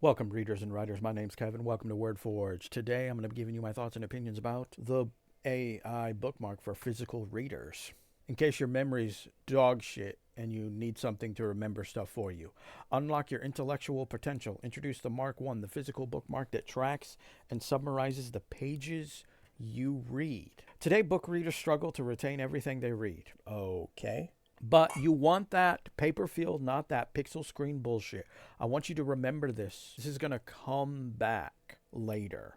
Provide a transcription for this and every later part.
Welcome, readers and writers. My name's Kevin. Welcome to Word Forge. Today, I'm going to be giving you my thoughts and opinions about the AI bookmark for physical readers. In case your memory's dog shit and you need something to remember stuff for you, unlock your intellectual potential. Introduce the Mark 1, the physical bookmark that tracks and summarizes the pages you read. Today, book readers struggle to retain everything they read. Okay. But you want that paper feel, not that pixel screen bullshit. I want you to remember this. This is going to come back later.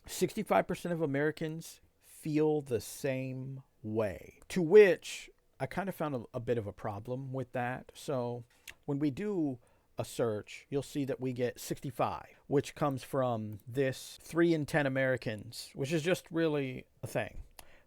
65% of Americans feel the same way, to which I kind of found a bit of a problem with that. So when we do a search, you'll see that we get 65, which comes from this 3 in 10 Americans, which is just really a thing.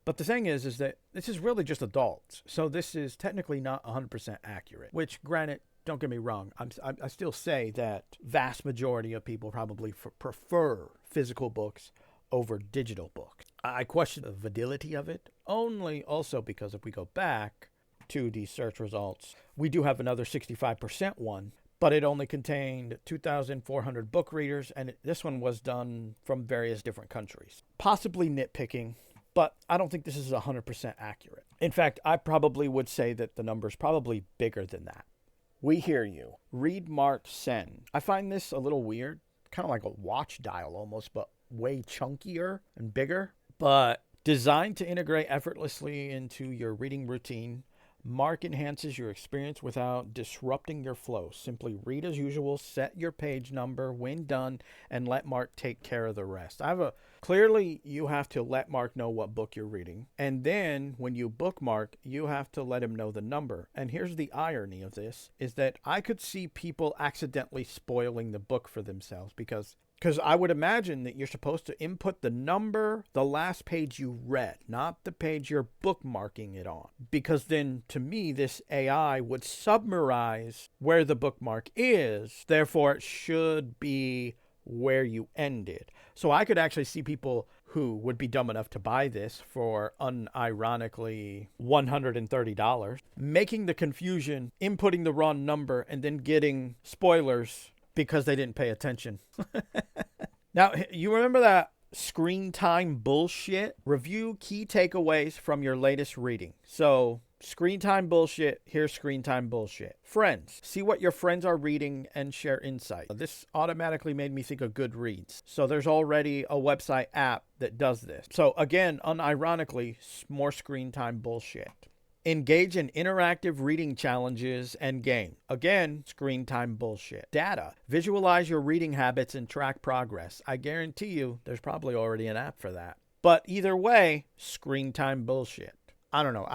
But the thing is that this is really just adults. So this is technically not 100% accurate, which granted, don't get me wrong. I still say that vast majority of people probably prefer physical books over digital books. I question the validity of it only also because if we go back to the search results, we do have another 65% one, but it only contained 2,400 book readers. And this one was done from various different countries, possibly nitpicking. But I don't think this is 100% accurate. In fact, I probably would say that the number's probably bigger than that. We hear you. Read Mark Sen. I find this a little weird, kind of like a watch dial almost, but way chunkier and bigger. But designed to integrate effortlessly into your reading routine, Mark enhances your experience without disrupting your flow. Simply read as usual, set your page number when done, and let Mark take care of the rest. Clearly, you have to let Mark know what book you're reading. And then when you bookmark, you have to let him know the number. And here's the irony of this, is that I could see people accidentally spoiling the book for themselves because I would imagine that you're supposed to input the number, the last page you read, not the page you're bookmarking it on. Because then, to me, this AI would summarize where the bookmark is. Therefore, it should be where you ended. So I could actually see people who would be dumb enough to buy this for unironically $130, making the confusion, inputting the wrong number, and then getting spoilers because they didn't pay attention. Now, you remember that screen time bullshit? Review key takeaways from your latest reading. So, screen time bullshit, here's screen time bullshit. Friends. See what your friends are reading and share insight. This automatically made me think of Goodreads. So there's already a website app that does this. So again, unironically, more screen time bullshit. Engage in interactive reading challenges and game. Again, screen time bullshit. Data. Visualize your reading habits and track progress. I guarantee you there's probably already an app for that. But either way, screen time bullshit. I don't know.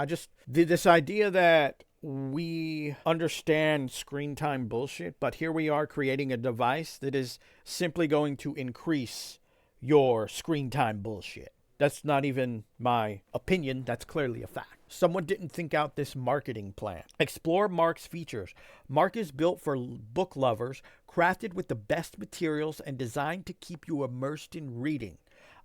This idea that we understand screen time bullshit, but here we are creating a device that is simply going to increase your screen time bullshit. That's not even my opinion. That's clearly a fact. Someone didn't think out this marketing plan. Explore Mark's features. Mark is built for book lovers, crafted with the best materials and designed to keep you immersed in reading.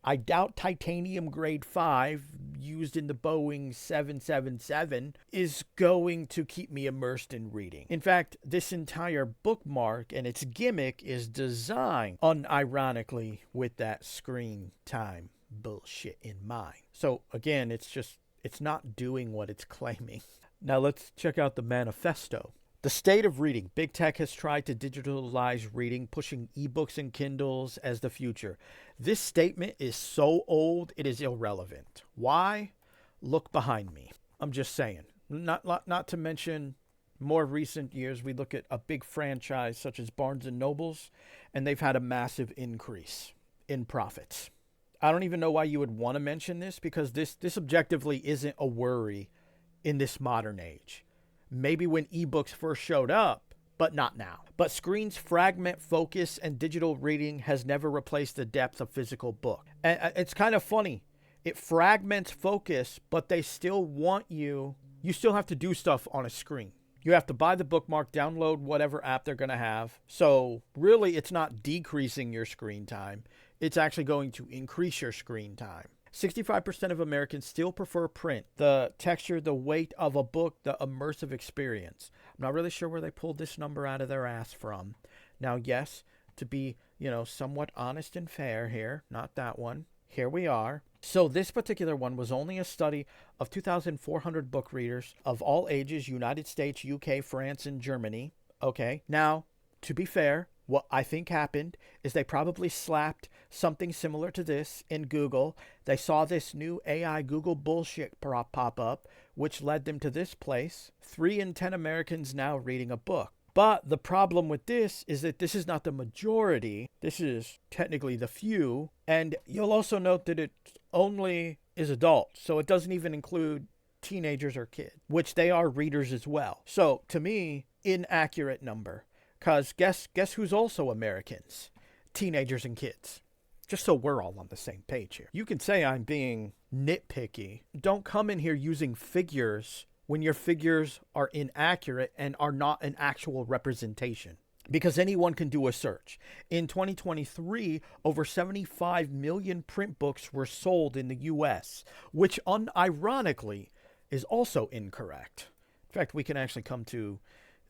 I doubt titanium grade 5 used in the Boeing 777 is going to keep me immersed in reading. In fact, this entire bookmark and its gimmick is designed unironically with that screen time bullshit in mind. So again, it's not doing what it's claiming. Now let's check out the manifesto. The state of reading. Big tech has tried to digitalize reading, pushing ebooks and Kindles as the future. This statement is so old, it is irrelevant. Why? Look behind me. I'm just saying. Not to mention more recent years, we look at a big franchise such as Barnes & Nobles, and they've had a massive increase in profits. I don't even know why you would want to mention this because this objectively isn't a worry in this modern age. Maybe when ebooks first showed up, but not now. But screens fragment focus and digital reading has never replaced the depth of physical book. And it's kind of funny. It fragments focus, but they still want you still have to do stuff on a screen. You have to buy the bookmark, download whatever app they're going to have. So really, it's not decreasing your screen time. It's actually going to increase your screen time. 65% of Americans still prefer print, the texture, the weight of a book, the immersive experience. I'm not really sure where they pulled this number out of their ass from. Now, yes, to be, somewhat honest and fair here. Not that one. Here we are. So this particular one was only a study of 2,400 book readers of all ages, United States, UK, France, and Germany. Okay. Now, to be fair, what I think happened is they probably slapped something similar to this in Google. They saw this new AI Google bullshit pop up, which led them to this place. 3 in 10 Americans now reading a book. But the problem with this is that this is not the majority. This is technically the few. And you'll also note that it only is adults. So it doesn't even include teenagers or kids, which they are readers as well. So to me, inaccurate number. Because guess who's also Americans? Teenagers and kids. Just so we're all on the same page here. You can say I'm being nitpicky. Don't come in here using figures when your figures are inaccurate and are not an actual representation. Because anyone can do a search. In 2023, over 75 million print books were sold in the US, which unironically is also incorrect. In fact, we can actually come to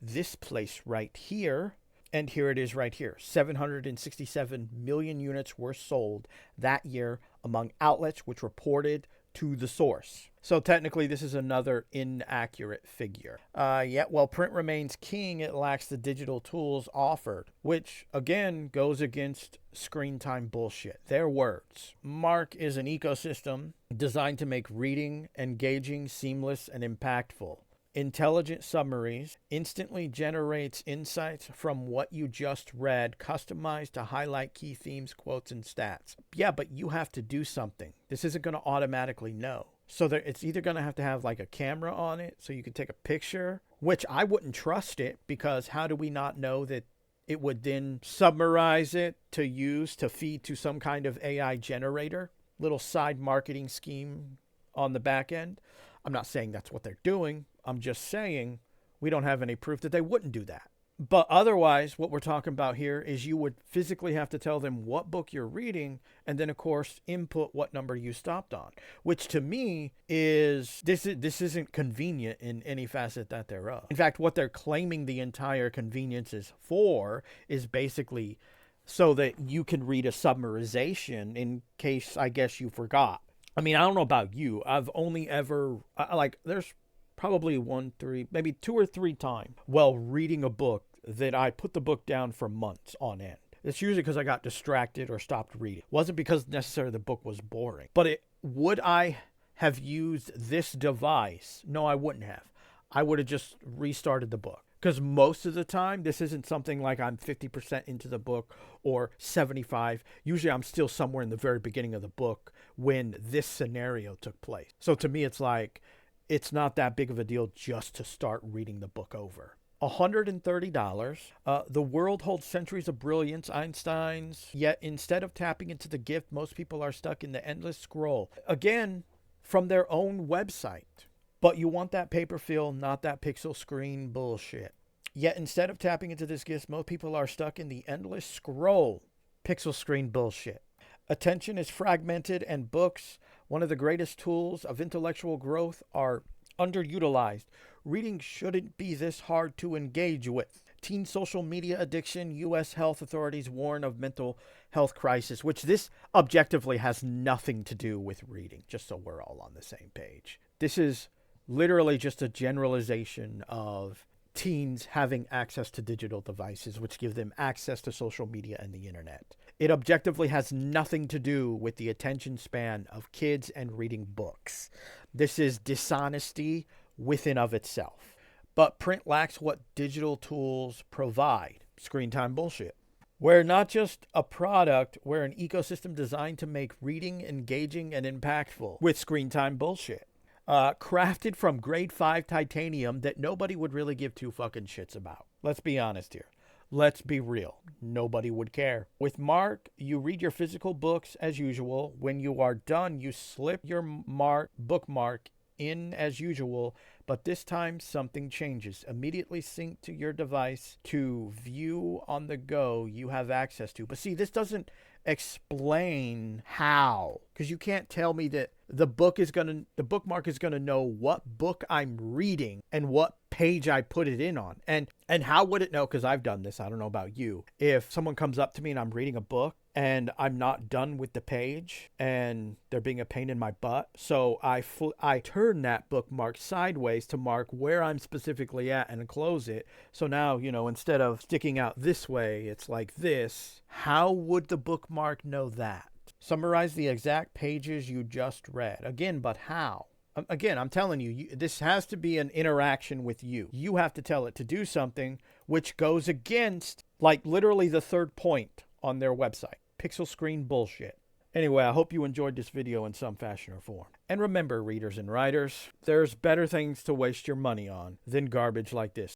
this place right here, and here it is right here. 767 million units were sold that year among outlets which reported to the source. So technically this is another inaccurate figure. Yet while print remains king, it lacks the digital tools offered, which again goes against screen time bullshit. Their words. Mark is an ecosystem designed to make reading engaging, seamless, and impactful. Intelligent summaries instantly generates insights from what you just read, customized to highlight key themes, quotes, and stats. Yeah, but you have to do something. This isn't going to automatically know. So it's either going to have like a camera on it so you can take a picture, which I wouldn't trust it, because how do we not know that it would then summarize it to use to feed to some kind of AI generator? Little side marketing scheme on the back end. I'm not saying that's what they're doing. I'm just saying we don't have any proof that they wouldn't do that. But otherwise, what we're talking about here is you would physically have to tell them what book you're reading and then, of course, input what number you stopped on, which to me is this isn't convenient in any facet that thereof. In fact, what they're claiming the entire convenience is for is basically so that you can read a summarization in case, I guess, you forgot. I mean, I don't know about you. I've only ever, there's probably 2 or 3 times while reading a book that I put the book down for months on end. It's usually because I got distracted or stopped reading. It wasn't because necessarily the book was boring. But would I have used this device? No, I wouldn't have. I would have just restarted the book. Because most of the time, this isn't something like I'm 50% into the book or 75. Usually I'm still somewhere in the very beginning of the book when this scenario took place. So to me, it's like, it's not that big of a deal just to start reading the book over. $130. The world holds centuries of brilliance, Einstein's, yet instead of tapping into the gift, most people are stuck in the endless scroll. Again, from their own website. But you want that paper feel, not that pixel screen bullshit. Yet instead of tapping into this gift, most people are stuck in the endless scroll. Pixel screen bullshit. Attention is fragmented, and books, one of the greatest tools of intellectual growth, are underutilized. Reading shouldn't be this hard to engage with. Teen social media addiction, U.S. health authorities warn of mental health crisis, which this objectively has nothing to do with reading, just so we're all on the same page. This is literally just a generalization of teens having access to digital devices, which give them access to social media and the internet. It objectively has nothing to do with the attention span of kids and reading books. This is dishonesty within of itself. But print lacks what digital tools provide. Screen time bullshit. We're not just a product, we're an ecosystem designed to make reading engaging and impactful with screen time bullshit. Crafted from grade 5 titanium that nobody would really give 2 fucking shits about. Let's be honest here. Let's be real. Nobody would care. With Mark, you read your physical books as usual. When you are done, you slip your bookmark in as usual, but this time something changes. Immediately sync to your device to view on the go you have access to. But see, this doesn't explain how, because you can't tell me that the bookmark is going to know what book I'm reading and what page I put it in on. And how would it know? Because I've done this. I don't know about you. If someone comes up to me and I'm reading a book and I'm not done with the page and they're being a pain in my butt, so I turn that bookmark sideways to mark where I'm specifically at and close it. So now, instead of sticking out this way, it's like this. How would the bookmark know that? Summarize the exact pages you just read. Again, but how? Again, I'm telling you, this has to be an interaction with you. You have to tell it to do something which goes against, like, literally the third point on their website. Pixel screen bullshit. Anyway, I hope you enjoyed this video in some fashion or form. And remember, readers and writers, there's better things to waste your money on than garbage like this.